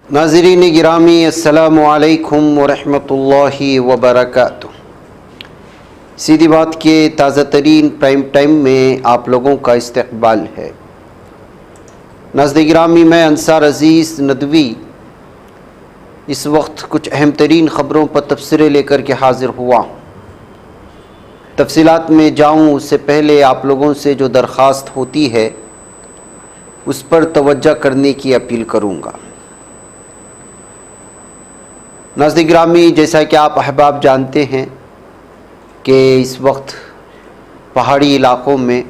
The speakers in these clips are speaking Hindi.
नाज़रीन गिरामी अस्सलामु अलैकुम वरहमतुल्लाहि वबरकातुह। सीधी बात के ताज़ा तरीन प्राइम टाइम में आप लोगों का इस्तकबाल है। नाज़रीन गिरामी, मैं अंसार अज़ीज़ नदवी इस वक्त कुछ अहम तरीन ख़बरों पर तबसरे लेकर के हाज़िर हुआ हूँ। तफसीलात में जाऊँ उससे पहले आप लोगों से जो दरख्वास्त होती है उस पर तवज्जो करने की अपील करूँगा। नाज़रीन गिरामी, जैसा कि आप अहबाब जानते हैं कि इस वक्त पहाड़ी इलाक़ों में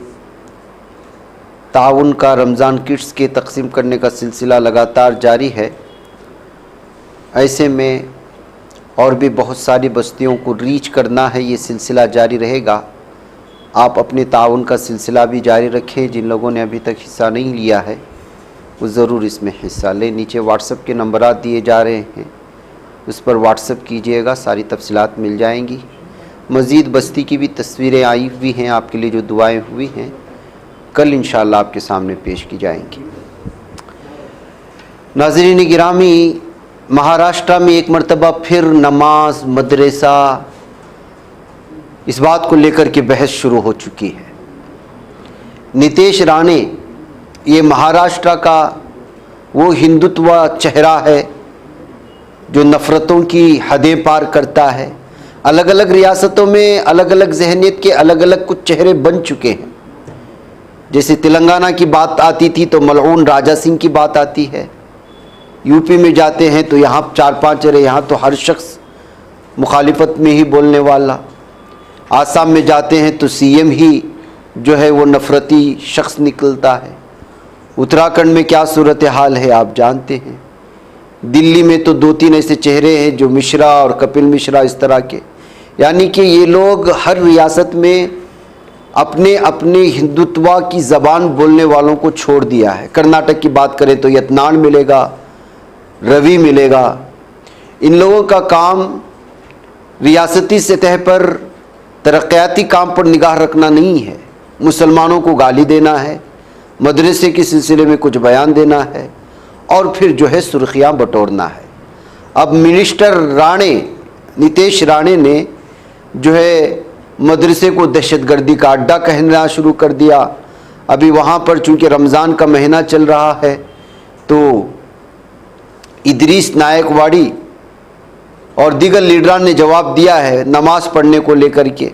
ताउन का रमज़ान किट्स के तक़सीम करने का सिलसिला लगातार जारी है। ऐसे में और भी बहुत सारी बस्तियों को रीच करना है, ये सिलसिला जारी रहेगा। आप अपने ताउन का सिलसिला भी जारी रखें। जिन लोगों ने अभी तक हिस्सा नहीं लिया है वो ज़रूर इसमें हिस्सा लें। नीचे व्हाट्सएप के नंबरात दिए जा रहे हैं, उस पर व्हाट्सएप कीजिएगा, सारी तफसीलात मिल जाएंगी। मज़ीद बस्ती की भी तस्वीरें आई हुई हैं आपके लिए, जो दुआएं हुई हैं कल इंशाअल्लाह आपके सामने पेश की जाएंगी। नाज़रीन गिरामी, महाराष्ट्र में एक मरतबा फिर नमाज मदरसा इस बात को लेकर के बहस शुरू हो चुकी है। नीतीश राणे ये महाराष्ट्र का वो हिंदुत्व चेहरा है जो नफ़रतों की हदें पार करता है। अलग अलग रियासतों में अलग अलग जहनियत के अलग अलग कुछ चेहरे बन चुके हैं। जैसे तेलंगाना की बात आती थी तो मलऊन राजा सिंह की बात आती है। यूपी में जाते हैं तो यहाँ 4-5 चेहरे, यहाँ तो हर शख्स मुखालिफत में ही बोलने वाला। आसाम में जाते हैं तो सीएम ही जो है वो नफ़रती शख्स निकलता है। उत्तराखंड में क्या सूरत हाल है आप जानते हैं। दिल्ली में तो 2-3 ऐसे चेहरे हैं जो मिश्रा और कपिल मिश्रा इस तरह के, यानी कि ये लोग हर रियासत में अपने अपने हिंदुत्व की ज़बान बोलने वालों को छोड़ दिया है। कर्नाटक की बात करें तो यत्नान मिलेगा, रवि मिलेगा। इन लोगों का काम रियासती सतह पर तरक्याती काम पर निगाह रखना नहीं है, मुसलमानों को गाली देना है, मदरसे के सिलसिले में कुछ बयान देना है और फिर जो है सुर्खियाँ बटोरना है। अब मिनिस्टर राणे, नीतीश राणे ने जो है मदरसे को दहशतगर्दी का अड्डा कहना शुरू कर दिया। अभी वहाँ पर चूँकि रमज़ान का महीना चल रहा है तो इदरीस नायकवाड़ी और दीगर लीडरान ने जवाब दिया है नमाज पढ़ने को लेकर के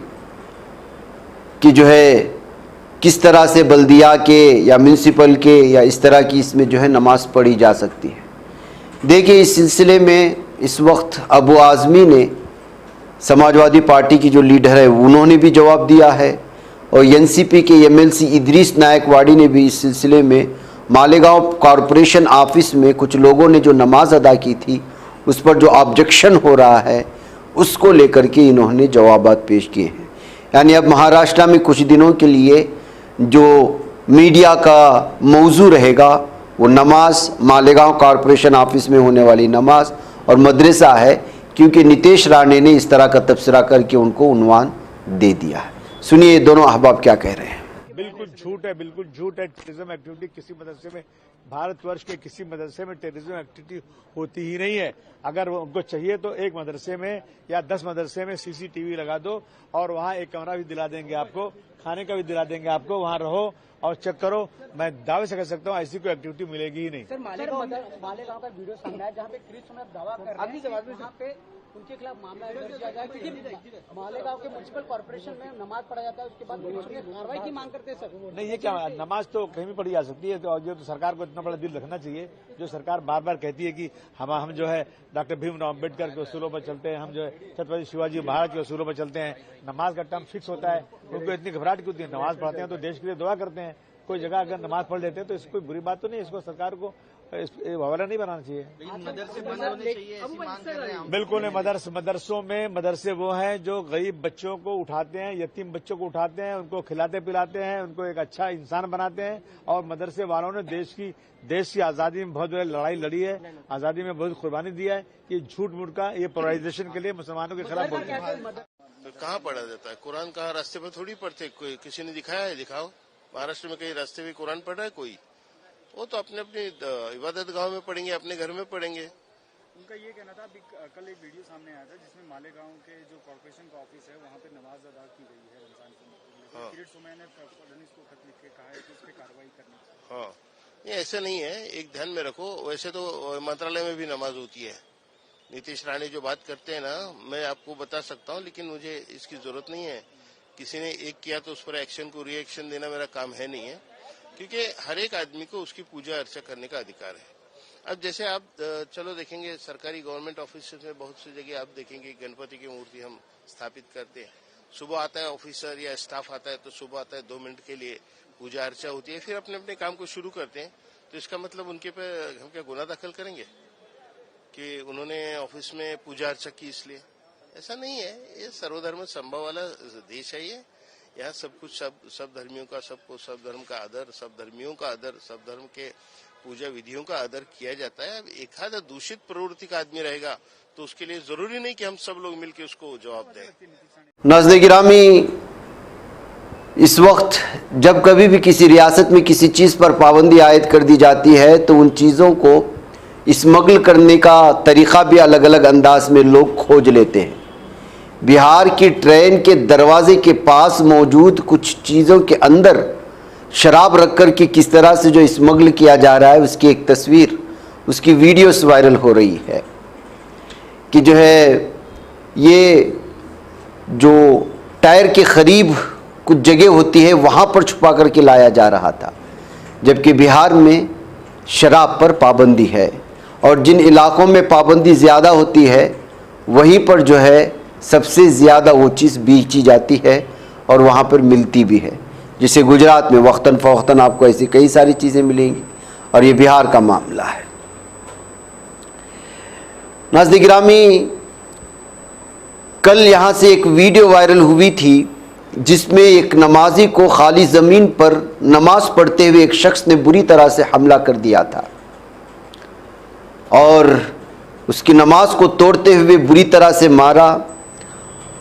कि जो है किस तरह से बल्दिया के या म्यूनसिपल के या इस तरह की इसमें जो है नमाज पढ़ी जा सकती है। देखिए, इस सिलसिले में इस वक्त अबू आज़मी ने, समाजवादी पार्टी की जो लीडर है, उन्होंने भी जवाब दिया है और एनसीपी के एमएलसी इदरीस नायकवाड़ी ने भी इस सिलसिले में मालेगांव कॉरपोरेशन ऑफिस में कुछ लोगों ने जो नमाज अदा की थी उस पर जो ऑब्जेक्शन हो रहा है उसको लेकर के इन्होंने जवाबात पेश किए हैं। यानी अब महाराष्ट्र में कुछ दिनों के लिए जो मीडिया का मौजू रहेगा वो नमाज, मालेगांव कॉरपोरेशन ऑफिस में होने वाली नमाज और मदरसा है, क्योंकि नीतीश राणे ने इस तरह का तबसरा करके उनको उन्वान दे दिया है। सुनिए दोनों अहबाब क्या कह रहे हैं। बिल्कुल झूठ है, बिल्कुल झूठ है। टेररिज्म एक्टिविटी किसी मदरसे में, भारतवर्ष के किसी मदरसे में टेररिज्म एक्टिविटी होती ही नहीं है। अगर उनको चाहिए तो एक मदरसे में या 10 मदरसे में सीसीटीवी लगा दो और वहाँ एक कमरा भी दिला देंगे आपको, खाने का भी दिला देंगे आपको, वहाँ रहो और चेक करो। मैं दावे से कह सकता हूँ ऐसी कोई एक्टिविटी मिलेगी ही नहीं। सर, मालेगांव का वीडियो सामने है जहाँ पे क्रिस में दावा कर रहे हैं वहाँ पे उनके खिलाफ मामला दर्ज किया जाए, क्योंकि मालेगांव के म्युनिसिपल कॉर्पोरेशन में नमाज पढ़ा जाता है, उसके बाद कार्रवाई की मांग करते हैं। सर नहीं, ये क्या, नमाज तो कहीं भी पढ़ी जा सकती है। तो ये तो सरकार को इतना बड़ा दिल रखना चाहिए। जो सरकार बार बार कहती है कि हम जो है डॉक्टर भीमराव अम्बेडकर के उसूलों पर चलते हैं, हम जो है छत्रपति शिवाजी महाराज के उसूलों पर चलते हैं, नमाज का टर्म फिक्स होता है। उनको इतनी घबराहट क्यों होती है? नमाज पढ़ते हैं तो देश के लिए दुआ करते हैं। कोई जगह अगर नमाज पढ़ लेते हैं तो इसको कोई बुरी बात तो नहीं, इसको सरकार को हवाला नहीं बनाना चाहिए। मदरसे बंद होने चाहिए ऐसी मांग कर रहे हैं। बिल्कुल नहीं। मदरसों में मदरसे वो हैं जो गरीब बच्चों को उठाते हैं, यतीम बच्चों को उठाते हैं, उनको खिलाते पिलाते हैं, उनको एक अच्छा इंसान बनाते हैं। और मदरसे वालों ने देश की आजादी में बहुत बड़ी लड़ाई लड़ी है, आजादी में बहुत कुर्बानी दिया है। ये झूठ मूठ का, ये पोलराइजेशन के लिए मुसलमानों के खिलाफ बोलते हैं। तो कहाँ पढ़ा जाता है? कुरान कहाँ रास्ते पर थोड़ी पढ़ते? कोई किसी ने दिखाया है? दिखाओ। महाराष्ट्र में कहीं रास्ते में कुरान पढ़ रहा है कोई? वो तो अपने अपनी इबादत गांव में पढ़ेंगे, अपने घर में पढ़ेंगे। उनका ये कहना था, अभी कल एक वीडियो सामने आया था जिसमें मालेगांव के जो कॉर्पोरेशन का ऑफिस है वहाँ पे नमाज अदा की गई है रमजान को। हाँ। किरीट सोमैया ने फडणवीस को खत लिख के कहा है कि इस पे कार्रवाई करनी चाहिए। हाँ, ये ऐसा नहीं है, एक ध्यान में रखो, वैसे तो मंत्रालय में भी नमाज होती है। नीतीश राणे जो बात करते हैं ना, मैं आपको बता सकता हूँ, लेकिन मुझे इसकी जरूरत नहीं है। किसी ने एक किया तो उस पर एक्शन को रिएक्शन देना मेरा काम है नहीं है, क्योंकि हर एक आदमी को उसकी पूजा अर्चा करने का अधिकार है। अब जैसे आप चलो देखेंगे सरकारी गवर्नमेंट ऑफिस में बहुत सी जगह आप देखेंगे गणपति की मूर्ति हम स्थापित करते हैं। सुबह आता है ऑफिसर या स्टाफ आता है तो सुबह आता है 2 मिनट के लिए पूजा अर्चा होती है, फिर अपने अपने काम को शुरू करते हैं। तो इसका मतलब उनके पे हम क्या गुनाह दाखिल करेंगे कि उन्होंने ऑफिस में पूजा अर्चा की इसलिए? ऐसा नहीं है। ये सर्वधर्म संभव वाला देश है। ये यहाँ सब कुछ सब धर्मियों का, सबको सब धर्म का आदर, सब धर्मियों का आदर, सब धर्म के पूजा विधियों का आदर किया जाता है। अब एखादा दूषित प्रवृत्ति का आदमी रहेगा तो उसके लिए जरूरी नहीं कि हम सब लोग मिलकर उसको जवाब दें। नाज़रीन गिरामी, इस वक्त जब कभी भी किसी रियासत में किसी चीज़ पर पाबंदी आयद कर दी जाती है तो उन चीज़ों को स्मगल करने का तरीक़ा भी अलग अलग अंदाज में लोग खोज लेते हैं। बिहार की ट्रेन के दरवाजे के पास मौजूद कुछ चीज़ों के अंदर शराब रखकर के किस तरह से जो स्मगल किया जा रहा है, उसकी एक तस्वीर, उसकी वीडियोस वायरल हो रही है कि जो है ये जो टायर के करीब कुछ जगह होती है वहाँ पर छुपा करके लाया जा रहा था, जबकि बिहार में शराब पर पाबंदी है और जिन इलाकों में पाबंदी ज़्यादा होती है वहीं पर जो है सबसे ज़्यादा वो चीज़ बेची जाती है और वहाँ पर मिलती भी है। जैसे गुजरात में वक्तन फ़वक्तन आपको ऐसी कई सारी चीज़ें मिलेंगी और ये बिहार का मामला है। नाज़रीन गिरामी, कल यहाँ से एक वीडियो वायरल हुई थी जिसमें एक नमाजी को खाली ज़मीन पर नमाज पढ़ते हुए एक शख्स ने बुरी तरह से हमला कर दिया था और उसकी नमाज को तोड़ते हुए बुरी तरह से मारा।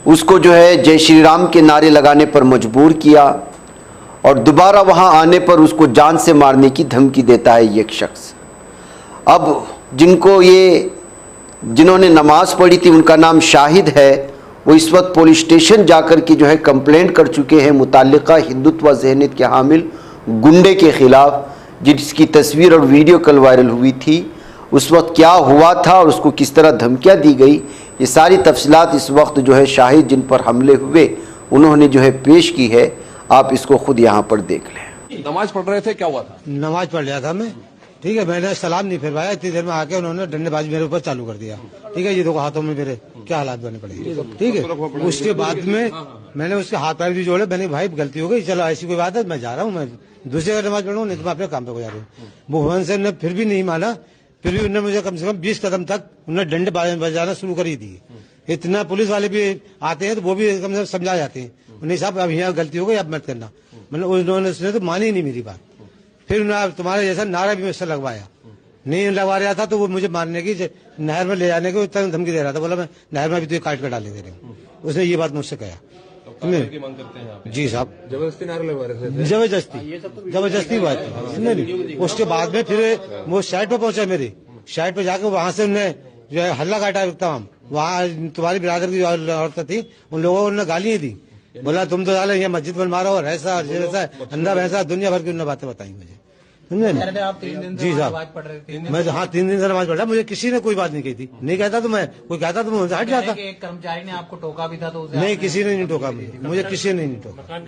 उसको जो है जय श्री राम के नारे लगाने पर मजबूर किया और दोबारा वहाँ आने पर उसको जान से मारने की धमकी देता है ये एक शख्स। अब जिन्होंने नमाज पढ़ी थी उनका नाम शाहिद है, वो इस वक्त पुलिस स्टेशन जाकर के जो है कंप्लेंट कर चुके हैं मुताल्लिका हिंदुत्व ज़हनियत के हामिल गुंडे के ख़िलाफ़, जिसकी तस्वीर और वीडियो कल वायरल हुई थी। उस वक्त क्या हुआ था और उसको किस तरह धमकियाँ दी गई, ये सारी तफसीलात इस वक्त जो है शाहिद जिन पर हमले हुए उन्होंने जो है पेश की है। आप इसको खुद यहाँ पर देख लें। नमाज पढ़ रहे थे, क्या हुआ था? नमाज पढ़ लिया था मैं, ठीक है। मैंने सलाम नहीं फिरवाया, इतनी देर में आके उन्होंने डंडेबाजी मेरे ऊपर चालू कर दिया, ठीक है। ये देखो हाथों में मेरे क्या हालात बने पड़े, ठीक है। उसके बाद में मैंने उसके हाथ पैर भी जोड़े, मैंने भाई गलती हो गई, चलो ऐसी कोई बात है, मैं जा रहा हूँ, मैं दूसरी जगह नमाज पढ़ूँ, नहीं तो मैं अपने काम पे जा रहा हूँ। भुवन से ने फिर भी नहीं माना, फिर भी उन्होंने मुझे कम से कम 20 कदम तक उन्होंने डंडे बजाना शुरू कर ही दी। इतना पुलिस वाले भी आते हैं तो वो भी कम से कम समझा जाते हैं, नहीं साहब अब यहाँ गलती हो गई, अब मत करना। मतलब उन्होंने तो मानी नहीं मेरी बात। फिर तुम्हारे जैसा नारा भी मुझसे लगवाया, नहीं लगवा रहा था तो वो मुझे मारने की, नहर में ले जाने की धमकी दे रहा था। बोला मैं नहर में भी तो काट कर डाले दे रही हूँ, उसने ये बात मुझसे कहा। जी साहब, जबरदस्ती नारे लगवा रहे थे? जबरदस्ती बात नहीं। उसके बाद में फिर वो साइड पे पहुंचा, मेरी साइड पे जाकर वहां से उन्हें जो है हल्ला काटा तमाम। वहाँ तुम्हारी बिरादर की औरत थी, उन लोगों ने गालियां दी, बोला तुम तो डाले यहाँ मस्जिद बन मारो और ऐसा अंधा वैसा दुनिया भर की उन्होंने बातें बताई मुझे, समझे। आप 3 दिन जी साहब, मैं हाँ 3 दिन से नमाज पढ़ रहा, मुझे किसी ने कोई बात नहीं कही थी। नहीं कहता तो मैं, कोई कहता तो मुझे हट जाता। एक कर्मचारी ने आपको टोका भी था तो नहीं, किसी ने नहीं टोका मुझे किसी ने नहीं टोका।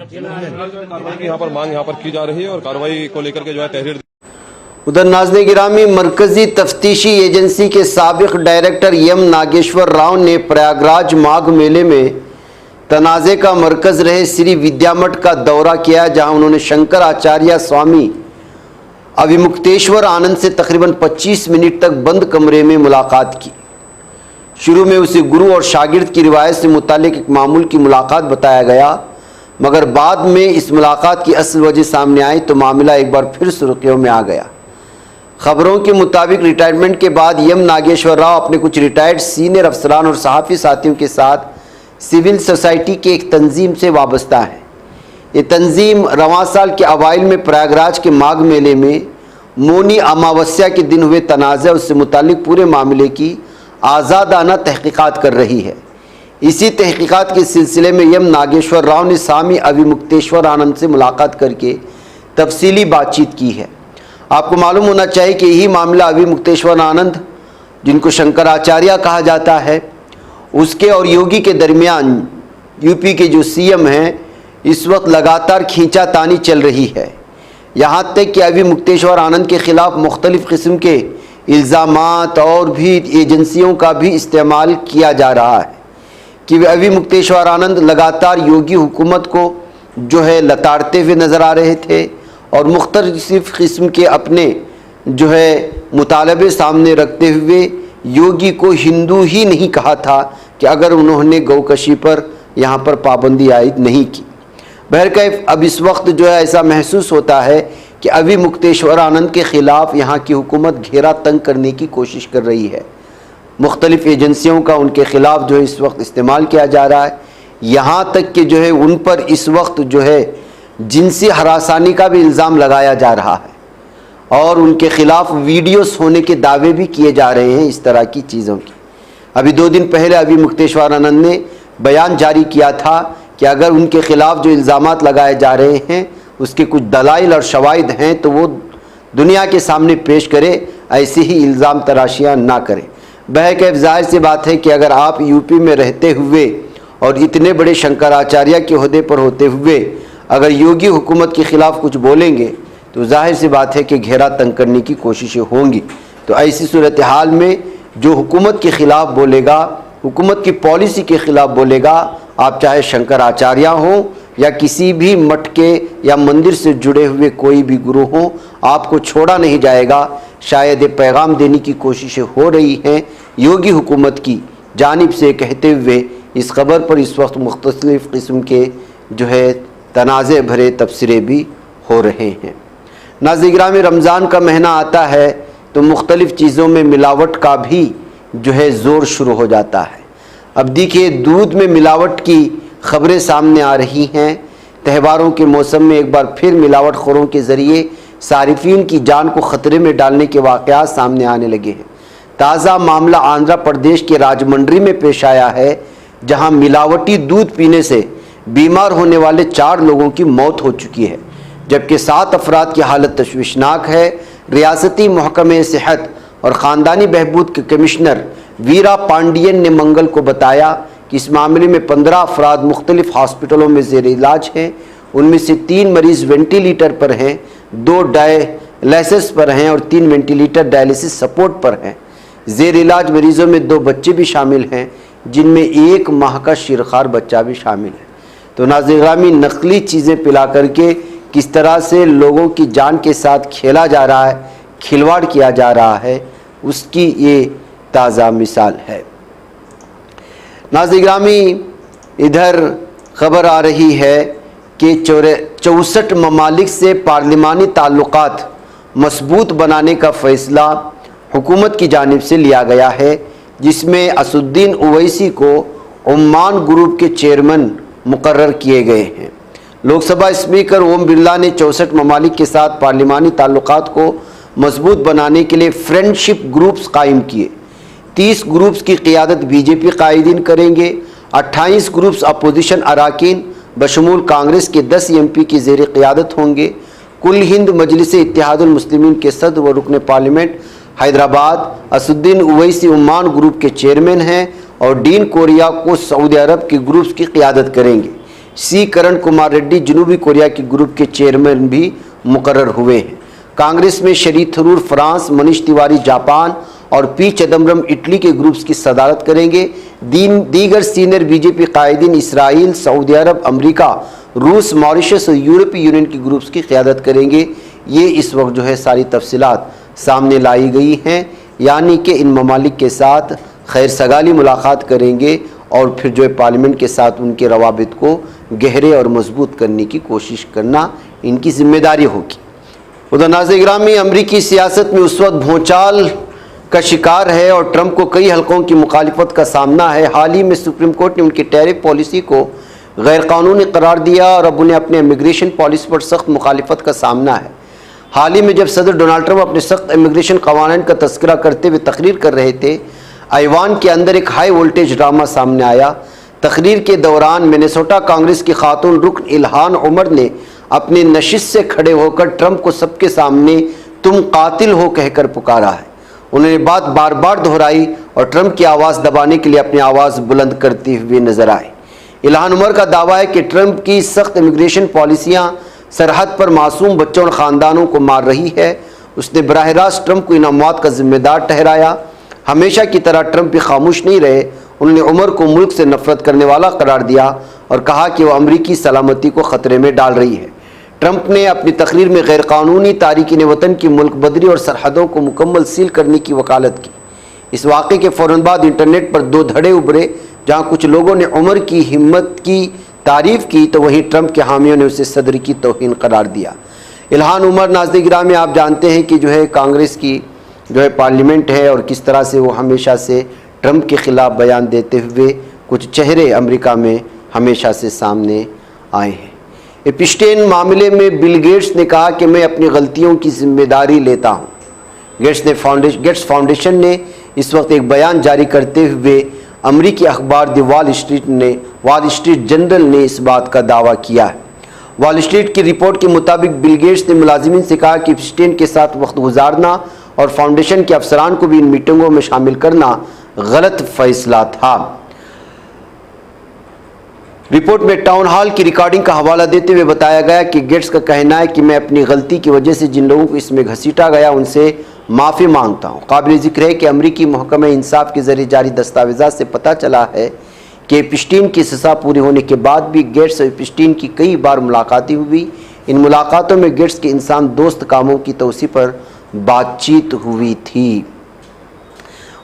यहाँ पर मांग यहाँ पर की जा रही है और कार्रवाई को लेकर के जो है तहरीर। उधर नाज़रीन गिरामी, मरकजी तफ्तीशी एजेंसी के साबिक डायरेक्टर एम नागेश्वर राव ने प्रयागराज माघ मेले में तनाज़े का मरकज रहे श्री विद्यामठ का दौरा किया, जहां उन्होंने शंकराचार्य स्वामी अभिमुक्तेश्वर आनंद से तकरीबन 25 मिनट तक बंद कमरे में मुलाकात की। शुरू में उसे गुरु और शागिर्द की रिवायत से मुतालिक एक मामूल की मुलाकात बताया गया, मगर बाद में इस मुलाकात की असल वजह सामने आई तो मामला एक बार फिर सुर्खियों में आ गया। खबरों के मुताबिक रिटायरमेंट के बाद एम नागेश्वर राव अपने कुछ रिटायर्ड सीनियर अफसरान और सहाफ़ी साथियों के साथ सिविल सोसाइटी के एक तंजीम से वाबस्ता है। ये तंजीम रवां साल के अवाइल में प्रयागराज के माघ मेले में मौनी अमावस्या के दिन हुए तनाज़े उससे मुतालिक पूरे मामले की आज़ादाना तहकीकात कर रही है। इसी तहकीकात के सिलसिले में एम नागेश्वर राव ने स्वामी अविमुक्तेश्वर आनंद से मुलाकात करके तफसीली बातचीत की है। आपको मालूम होना चाहिए कि यही मामला अविमुक्तेश्वर आनंद, जिनको शंकराचार्य कहा जाता है, उसके और योगी के दरमियान यूपी के जो सीएम हैं इस वक्त लगातार खींचातानी चल रही है। यहाँ तक कि अविमुक्तेश्वर आनंद के ख़िलाफ़ मुख्तलिफ़ किस्म के इल्ज़ामात और भी एजेंसियों का भी इस्तेमाल किया जा रहा है कि वे अविमुक्तेश्वर आनंद लगातार योगी हुकूमत को जो है लताड़ते हुए नज़र आ रहे थे और मुख्तलिफ़ किस्म के अपने जो है मुतालबे सामने रखते हुए योगी को हिंदू ही नहीं कहा था कि अगर उन्होंने गौकशी पर यहाँ पर पाबंदी आयद नहीं की। बहरकैफ अब इस वक्त जो है ऐसा महसूस होता है कि अविमुक्तेश्वर आनंद के ख़िलाफ़ यहाँ की हुकूमत घेरा तंग करने की कोशिश कर रही है। मुख्तलिफ़ एजेंसियों का उनके ख़िलाफ़ जो है इस वक्त इस्तेमाल किया जा रहा है। यहाँ तक कि जो है उन पर इस वक्त जो है जिनसी हरासानी का भी इल्ज़ाम लगाया जा रहा है और उनके ख़िलाफ़ वीडियोस होने के दावे भी किए जा रहे हैं इस तरह की चीज़ों की। अभी 2 दिन पहले अविमुक्तेश्वर आनंद ने बयान जारी किया था कि अगर उनके ख़िलाफ़ जो इल्ज़ामात लगाए जा रहे हैं उसके कुछ दलाइल और शवाहिद हैं तो वो दुनिया के सामने पेश करे, ऐसे ही इल्ज़ाम तराशियाँ ना करें। बहरकैफ ज़ाहिर सी बात है कि अगर आप यूपी में रहते हुए और इतने बड़े शंकराचार्य के ओहदे पर होते हुए अगर योगी हुकूमत के ख़िलाफ़ कुछ बोलेंगे तो ज़ाहिर सी बात है कि घेरा तंग करने की कोशिशें होंगी। तो ऐसी सूरत हाल में जो हुकूमत के ख़िलाफ़ बोलेगा, हुकूमत की पॉलिसी के ख़िलाफ़ बोलेगा, आप चाहे शंकराचार्य हों या किसी भी मठ के या मंदिर से जुड़े हुए कोई भी गुरु हों, आपको छोड़ा नहीं जाएगा। शायद ये पैगाम देने की कोशिशें हो रही हैं योगी हुकूमत की जानिब से, कहते हुए इस खबर पर इस वक्त मुख्तलिफ़ किस्म के जो है तनाज़े भरे तबसरे भी हो रहे हैं। नाज़रीन, रमज़ान का महीना आता है तो मुख्तलिफ़ चीज़ों में मिलावट का भी जो है ज़ोर शुरू हो जाता है। अब देखिए, दूध में मिलावट की ख़बरें सामने आ रही हैं। त्योहारों के मौसम में एक बार फिर मिलावट खोरों के ज़रिए सारिफीन की जान को ख़तरे में डालने के वाक़यात सामने आने लगे हैं। ताज़ा मामला आंध्र प्रदेश के राजमंड्री में पेश आया है, जहां मिलावटी दूध पीने से बीमार होने वाले 4 लोगों की मौत हो चुकी है, जबकि 7 अफराद की हालत तशवीशनाक है। रियासती महकमे सेहत और ख़ानदानी बहबूद के कमिश्नर वीरा पांडियन ने मंगल को बताया कि इस मामले में 15 अफराद मुख्तलिफ हॉस्पिटलों में ज़ेर इलाज हैं। उनमें से 3 मरीज़ वेंटिलेटर पर हैं, 2 डायलिसिस पर हैं और 3 वेंटिलेटर डायलिसिस सपोर्ट पर हैं। ज़ेर इलाज मरीज़ों में 2 बच्चे भी शामिल हैं, जिनमें 1 माह का शिरखार बच्चा भी शामिल है। तो नाज़रीन, नकली चीज़ें पिला करके किस तरह से लोगों की जान के साथ खेला जा रहा है, खिलवाड़ किया जा रहा है, उसकी ये ताज़ा मिसाल है। नाज़रीन, इधर खबर आ रही है कि 64 ममालिक से पार्लिमानी ताल्लुकात मजबूत बनाने का फ़ैसला हुकूमत की जानिब से लिया गया है, जिसमें असुद्दीन ओवैसी को ओमान ग्रुप के चेयरमैन मुकर्रर किए गए हैं। लोकसभा स्पीकर ओम बिरला ने 64 ममालिक के साथ पार्लिमानी ताल्लुकात को मजबूत बनाने के लिए फ्रेंडशिप ग्रुप्स कायम किए। 30 ग्रुप्स की क़ियादत बीजेपी कायदीन करेंगे। 28 ग्रुप्स अपोजिशन अराकीन बशमूल कांग्रेस के 10 MP की ज़ेर क़ियादत होंगे। कुल हिंद मजलिस इत्तेहादुल मुस्लिमीन के सदर व रुकन parliament Hyderabad Asaduddin Owaisi Oman group के चेयरमैन हैं और डीन कोरिया को सऊदी अरब के ग्रुप्स की क़ियादत करेंगे। सी करण कुमार रेड्डी जनूबी कोरिया के ग्रुप के चेयरमैन भी मुकर्रर हुए हैं। कांग्रेस में शरी थरूर फ्रांस, मनीष तिवारी जापान और पी चिदम्बरम इटली के ग्रुप्स की सदारत करेंगे। दीगर सीनियर बीजेपी कायदीन इसराइल, सऊदी अरब, अमेरिका, रूस, मॉरिशस और यूरोपीय यूनियन की ग्रुप्स की क़ियादत करेंगे। ये इस वक्त जो है सारी तफसीलात सामने लाई गई हैं, यानी कि इन ममालिक के साथ खैर सगाली मुलाकात करेंगे और फिर जो है पार्लियामेंट के साथ उनके रवाबित को गहरे और मजबूत करने की कोशिश करना इनकी जिम्मेदारी होगी। उधर नाज़रीन, अमरीकी सियासत में उस वक्त भूचाल का शिकार है और ट्रंप को कई हलकों की मुखालिफत का सामना है। हाल ही में सुप्रीम कोर्ट ने उनकी टैरिफ पॉलिसी को गैर कानूनी करार दिया और अब उन्हें अपने इमिग्रेशन पॉलिसी पर सख्त मुखालिफत का सामना है। हाल ही में जब सदर डोनाल्ड ट्रंप अपने सख्त इमिग्रेशन कवानीन का तस्करा करते हुए तकरीर कर रहे थे, ऐवान के अंदर एक हाई वोल्टेज ड्रामा सामने आया। तकरीर के दौरान मिनेसोटा कांग्रेस की खातून रुकन इल्हान उमर ने अपनी नशिस्त से खड़े होकर ट्रंप को सबके सामने तुम कातिल हो कहकर पुकारा है। उन्होंने बात बार बार दोहराई और ट्रंप की आवाज़ दबाने के लिए अपनी आवाज़ बुलंद करते हुए नजर आए। इल्हान उमर का दावा है कि ट्रंप की सख्त इमिग्रेशन पॉलिसियां सरहद पर मासूम बच्चों और ख़ानदानों को मार रही है। उसने बराह रास्त ट्रंप को इन अमवात का जिम्मेदार ठहराया। हमेशा की तरह ट्रंप भी खामोश नहीं रहे। उन्होंने उमर को मुल्क से नफरत करने वाला करार दिया और कहा कि वह अमरीकी सलामती को ख़तरे में डाल रही है। ट्रंप ने अपनी तकरीर में गैरकानूनी तारिकीन वतन की मुल्क बदरी और सरहदों को मुकम्मल सील करने की वकालत की। इस वाक़े के फ़ौरन बाद इंटरनेट पर दो धड़े उभरे, जहाँ कुछ लोगों ने उमर की हिम्मत की तारीफ़ की तो वहीं ट्रंप के हामियों ने उसे सदर की तौहीन करार दिया। इल्हान उमर नाज़रीन गिरामी, आप जानते हैं कि जो है कांग्रेस की जो है पार्लियामेंट है और किस तरह से वो हमेशा से ट्रंप के ख़िलाफ़ बयान देते हुए कुछ चेहरे अमेरिका में हमेशा से सामने आए हैं। एप्स्टीन मामले में बिल गेट्स ने कहा कि मैं अपनी गलतियों की जिम्मेदारी लेता हूँ। गेट्स फाउंडेशन ने इस वक्त एक बयान जारी करते हुए अमरीकी अखबार द वॉल स्ट्रीट जर्नल ने इस बात का दावा किया है। वॉल स्ट्रीट की रिपोर्ट के मुताबिक बिल गेट्स ने मुलाजिमीन से कहा कि एप्स्टीन के साथ वक्त गुजारना और फाउंडेशन के अफसरान को भी इन मीटिंगों में शामिल करना गलत फैसला था। रिपोर्ट में टाउन हॉल की रिकॉर्डिंग का हवाला देते हुए बताया गया कि गेट्स का कहना है कि मैं अपनी गलती की वजह से जिन लोगों को इसमें घसीटा गया उनसे माफ़ी मांगता हूँ। काबिल ज़िक्र है कि अमरीकी महकमा इंसाफ के ज़रिए जारी दस्तावेज़ात से पता चला है कि एप्स्टीन की सज़ा पूरी होने के बाद भी गेट्स और एप्स्टीन की कई बार मुलाकातें हुई। इन मुलाकातों में गेट्स के इंसान दोस्त कामों की तौसी पर बातचीत हुई थी।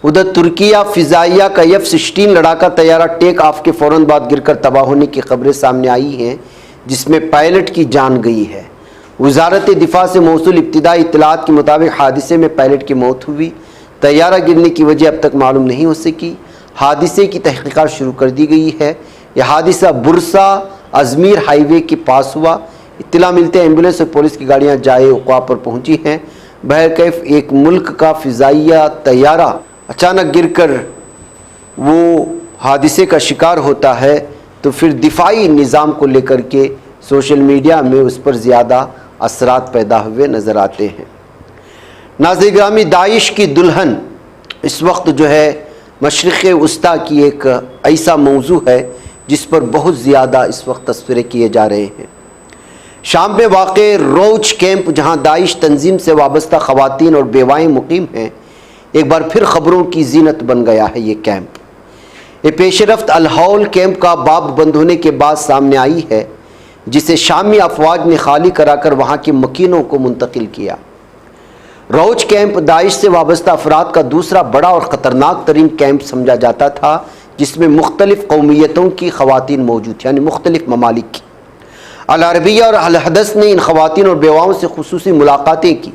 उधर तुर्किया फ़िज़ाइया का F-16 लड़ाका तैयारा टेक ऑफ के फ़ौरन बाद गिरकर तबाह होने की खबरें सामने आई हैं, जिसमें पायलट की जान गई है। वज़ारत दिफा से मौसूल इब्तिदाई इत्तलात के मुताबिक हादसे में पायलट की मौत हुई। तैयारा गिरने की वजह अब तक मालूम नहीं हो सकी। हादसे की तहकीकात शुरू कर दी गई है। यह हादसा बुरसा अजमेर हाईवे के पास हुआ। इत्तला मिलते हैं एम्बुलेंस और पुलिस की गाड़ियाँ जाए उक़वा पर पहुँची हैं। बहरकैफ एक मुल्क का फ़िज़ाइया तैयारा अचानक गिरकर वो हादसे का शिकार होता है तो फिर दिफाई निज़ाम को लेकर के सोशल मीडिया में उस पर ज़्यादा असरात पैदा हुए नज़र आते हैं। नाज़रीन गिरामी, दाइश की दुल्हन इस वक्त जो है मशरिक़ वस्ता की एक ऐसा मौजू है जिस पर बहुत ज़्यादा इस वक्त तस्वीरें किए जा रहे हैं। शाम में वाक़े रोज कैंप, जहाँ दाइश तंजीम से वाबस्ता ख़वातीन और बेवाएँ मुकीम हैं, एक बार फिर ख़बरों की जीनत बन गया है। ये कैंप, ये पेशरफ्त अल-हौल कैंप का बाब बंद होने के बाद सामने आई है, जिसे शामी अफवाज ने खाली कराकर वहाँ के मकीनों को मुंतकिल किया। रोज कैंप दाइश से वाबस्ता अफराद का दूसरा बड़ा और ख़तरनाक तरीन कैंप समझा जाता था, जिसमें मुख्तलिफ़ कौमियतों की ख़वातीन मौजूद थी, यानी मुख्तलिफ़ ममालिक की। अल अरबिया और अल हदस ने इन ख़वातीन और बेवाओं से खुसूसी मुलाकातें की,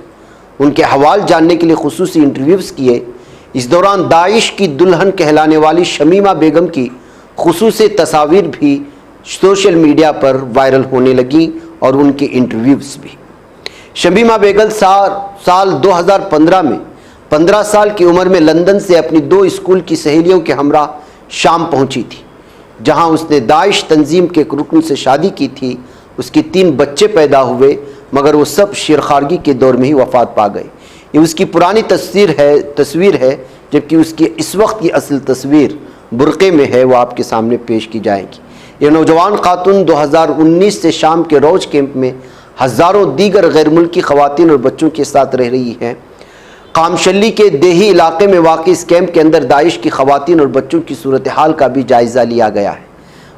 उनके हवाल जानने के लिए खुसूसी इंटरव्यूज़ किए। इस दौरान दाइश की दुल्हन कहलाने वाली शमीमा बेगम की खुसूसी तस्वीर भी सोशल मीडिया पर वायरल होने लगी और उनके इंटरव्यूज़ भी। शमीमा बेगम साल 2015 में 15 साल की उम्र में लंदन से अपनी 2 स्कूल की सहेलियों के हमरा शाम पहुंची थी, जहां उसने दाइश तंजीम के एक रुकन से शादी की थी। उसके 3 बच्चे पैदा हुए, मगर वो सब शेरखारगी के दौर में ही वफात पा गए। ये उसकी पुरानी तस्वीर है, जबकि उसकी इस वक्त की असल तस्वीर बुरक़े में है, वो आपके सामने पेश की जाएगी। ये नौजवान खातून 2019 से शाम के रोज कैंप में हज़ारों दीगर गैर मुल्की ख़वातीन और बच्चों के साथ रह रही हैं। कामशल्ली के देही इलाके में वाक़ इस कैंप के अंदर दाइश की ख़वातीन और बच्चों की सूरत हाल का भी जायज़ा लिया गया है।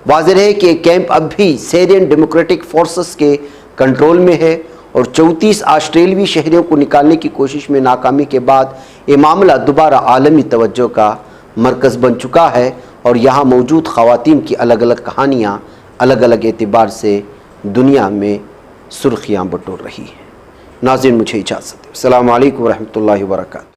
वाज़ेह है कि कैंप अब भी सीरियन डेमोक्रेटिक फोर्सेस के कंट्रोल में है और 34 ऑस्ट्रेलियावी शहरियों को निकालने की कोशिश में नाकामी के बाद ये मामला दोबारा आलमी तवज्जो का मरकज़ बन चुका है और यहाँ मौजूद ख़वातीन की अलग अलग कहानियाँ अलग अलग एतबार से दुनिया में सुर्खियाँ बटोर रही हैं। नाज़रीन, मुझे इजाज़त है। अस्सलामु अलैकुम व रहमतुल्लाहि व बरकातहू।